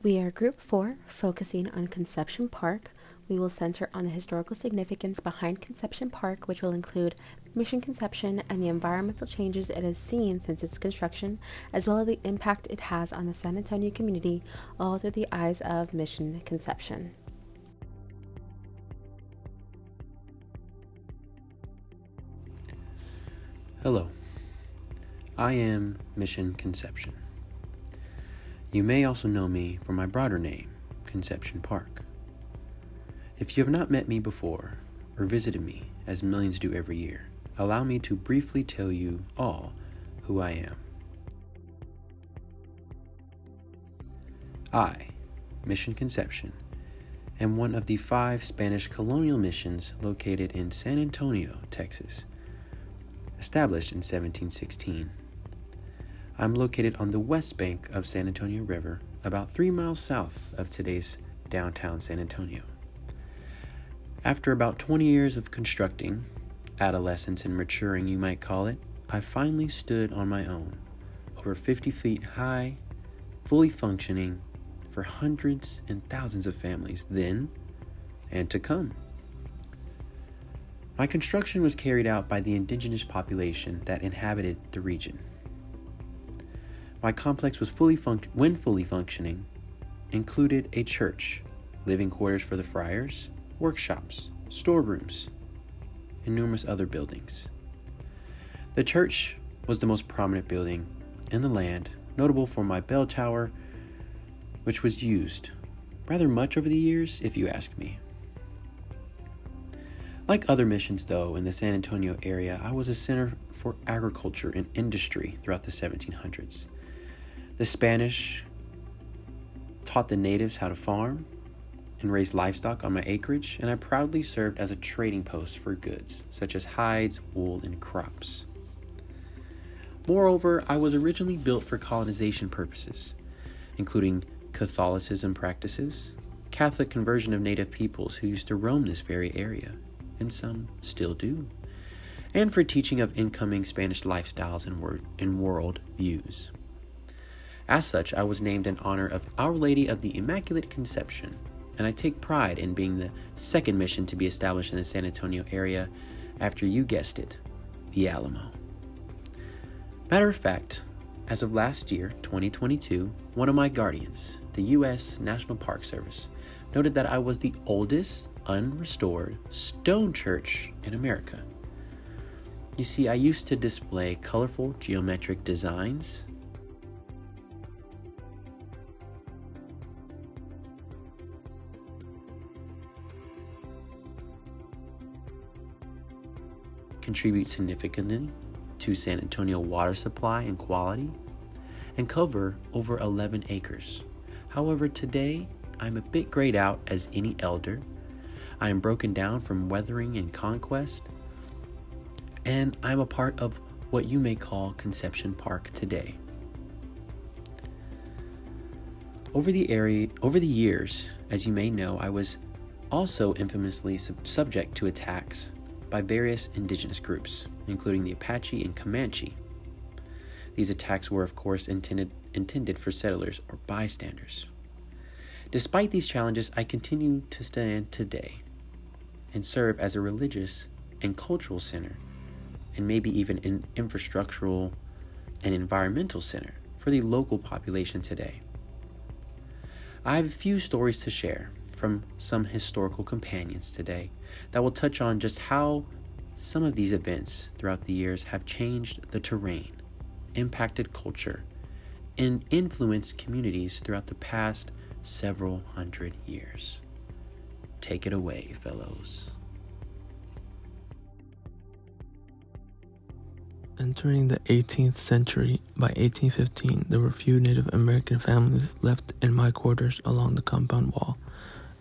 We are Group 4, focusing on Concepcion Park. We will center on the historical significance behind Concepcion Park, which will include Mission Concepcion and the environmental changes it has seen since its construction, as well as the impact it has on the San Antonio community, all through the eyes of Mission Concepcion. Hello, I am Mission Concepcion. You may also know me for my broader name, Concepcion Park. If you have not met me before or visited me, as millions do every year, allow me to briefly tell you all who I am. I, Mission Concepcion, am one of the 5 Spanish colonial missions located in San Antonio, Texas, established in 1716. I'm located on the west bank of San Antonio River, about 3 miles south of today's downtown San Antonio. After about 20 years of constructing, adolescence and maturing you might call it, I finally stood on my own, over 50 feet high, fully functioning for hundreds and thousands of families then and to come. My construction was carried out by the indigenous population that inhabited the region. My complex was fully functioning, included a church, living quarters for the friars, workshops, storerooms, and numerous other buildings. The church was the most prominent building in the land, notable for my bell tower, which was used rather much over the years, if you ask me. Like other missions, though, in the San Antonio area, I was a center for agriculture and industry throughout the 1700s. The Spanish taught the natives how to farm and raise livestock on my acreage, and I proudly served as a trading post for goods, such as hides, wool, and crops. Moreover, I was originally built for colonization purposes, including Catholicism practices, Catholic conversion of native peoples who used to roam this very area, and some still do, and for teaching of incoming Spanish lifestyles and world views. As such, I was named in honor of Our Lady of the Immaculate Conception, and I take pride in being the second mission to be established in the San Antonio area after, you guessed it, the Alamo. Matter of fact, as of last year, 2022, one of my guardians, the U.S. National Park Service, noted that I was the oldest unrestored stone church in America. You see, I used to display colorful geometric designs, contribute significantly to San Antonio water supply and quality, and cover over 11 acres. However, today, I'm a bit grayed out as any elder. I am broken down from weathering and conquest, and I'm a part of what you may call Concepcion Park today. Over the years, as you may know, I was also infamously subject to attacks by various indigenous groups, including the Apache and Comanche. These attacks were, of course, intended for settlers or bystanders. Despite these challenges, I continue to stand today and serve as a religious and cultural center, and maybe even an infrastructural and environmental center for the local population today. I have a few stories to share from some historical companions today that will touch on just how some of these events throughout the years have changed the terrain, impacted culture, and influenced communities throughout the past several hundred years. Take it away, fellows. Entering the 18th century, by 1815, there were few Native American families left in my quarters along the compound wall,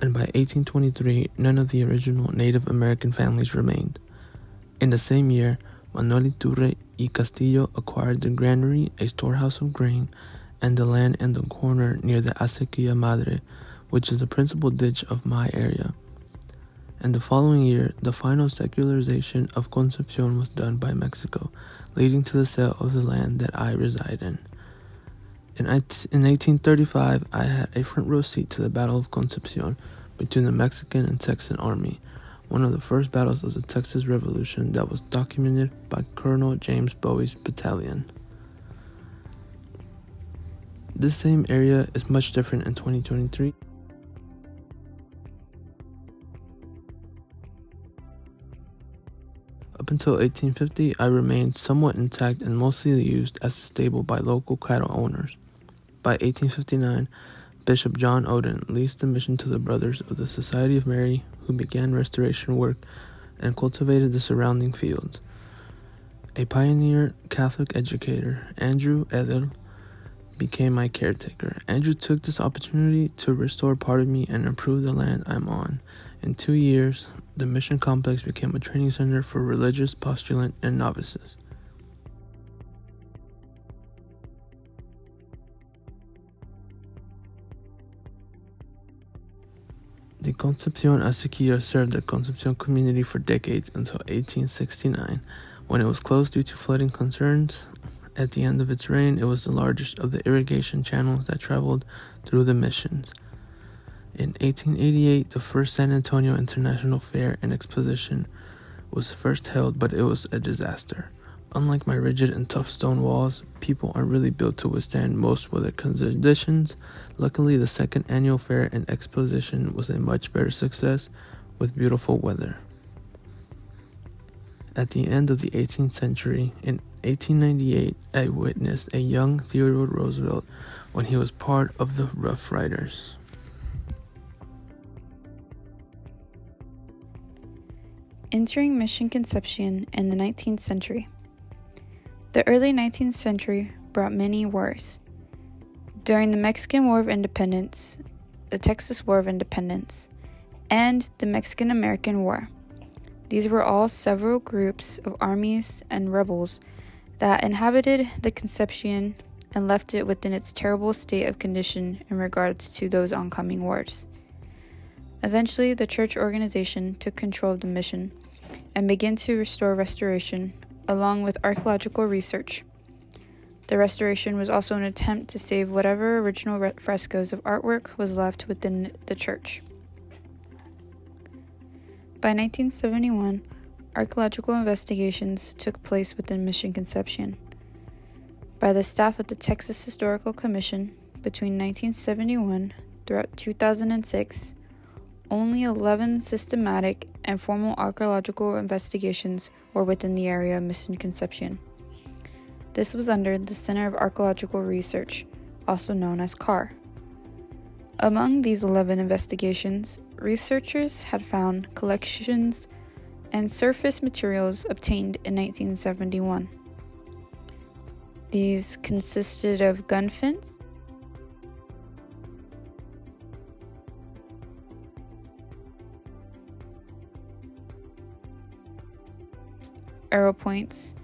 and by 1823, none of the original Native American families remained. In the same year, Manuel Iturre y Castillo acquired the granary, a storehouse of grain, and the land in the corner near the Acequia Madre, which is the principal ditch of my area. And the following year, the final secularization of Concepcion was done by Mexico, leading to the sale of the land that I reside in. In 1835, I had a front row seat to the Battle of Concepcion between the Mexican and Texan army, one of the first battles of the Texas Revolution that was documented by Colonel James Bowie's battalion. This same area is much different in 2023. Up until 1850, I remained somewhat intact and mostly used as a stable by local cattle owners. By 1859, Bishop John Oden leased the mission to the Brothers of the Society of Mary, who began restoration work and cultivated the surrounding fields. A pioneer Catholic educator, Andrew Edel, became my caretaker. Andrew took this opportunity to restore part of me and improve the land I'm on. In 2 years, the mission complex became a training center for religious postulant and novices. The Concepcion Acequia served the Concepcion community for decades until 1869, when it was closed due to flooding concerns. At the end of its reign, it was the largest of the irrigation channels that traveled through the missions. In 1888, the first San Antonio International Fair and Exposition was first held, but it was a disaster. Unlike my rigid and tough stone walls, people aren't really built to withstand most weather conditions. Luckily, the second annual fair and exposition was a much better success with beautiful weather. At the end of the 18th century, in 1898, I witnessed a young Theodore Roosevelt when he was part of the Rough Riders. Entering Mission Concepcion in the 19th century. The early 19th century brought many wars. During the Mexican War of Independence, the Texas War of Independence, and the Mexican-American War. These were all several groups of armies and rebels that inhabited the Concepcion and left it within its terrible state of condition in regards to those oncoming wars. Eventually, the church organization took control of the mission and began to restore restoration along with archaeological research. The restoration was also an attempt to save whatever original frescoes of artwork was left within the church. By 1971, archaeological investigations took place within Mission Concepcion. By the staff of the Texas Historical Commission between 1971 through 2006, only 11 systematic and formal archaeological investigations were within the area of Mission Concepcion. This was under the Center of Archaeological Research, also known as CAR. Among these 11 investigations, researchers had found collections and surface materials obtained in 1971. These consisted of gun flints, arrow points,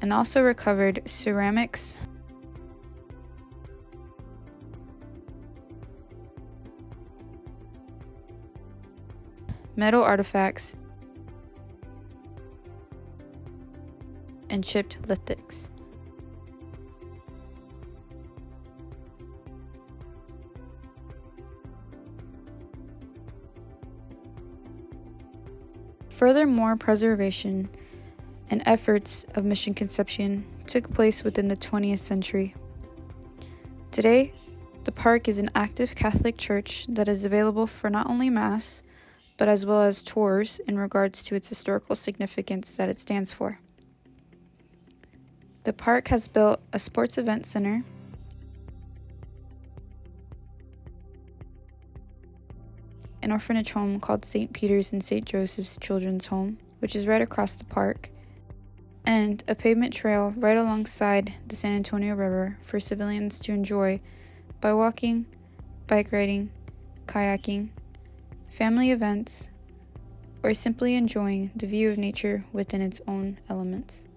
and also recovered ceramics, metal artifacts, and chipped lithics. Furthermore, preservation and efforts of Mission Concepcion took place within the 20th century. Today, the park is an active Catholic church that is available for not only Mass, but as well as tours in regards to its historical significance that it stands for. The park has built a sports event center, an orphanage home called St. Peter's and St. Joseph's Children's Home, which is right across the park, and a pavement trail right alongside the San Antonio River for civilians to enjoy by walking, bike riding, kayaking, family events, or simply enjoying the view of nature within its own elements.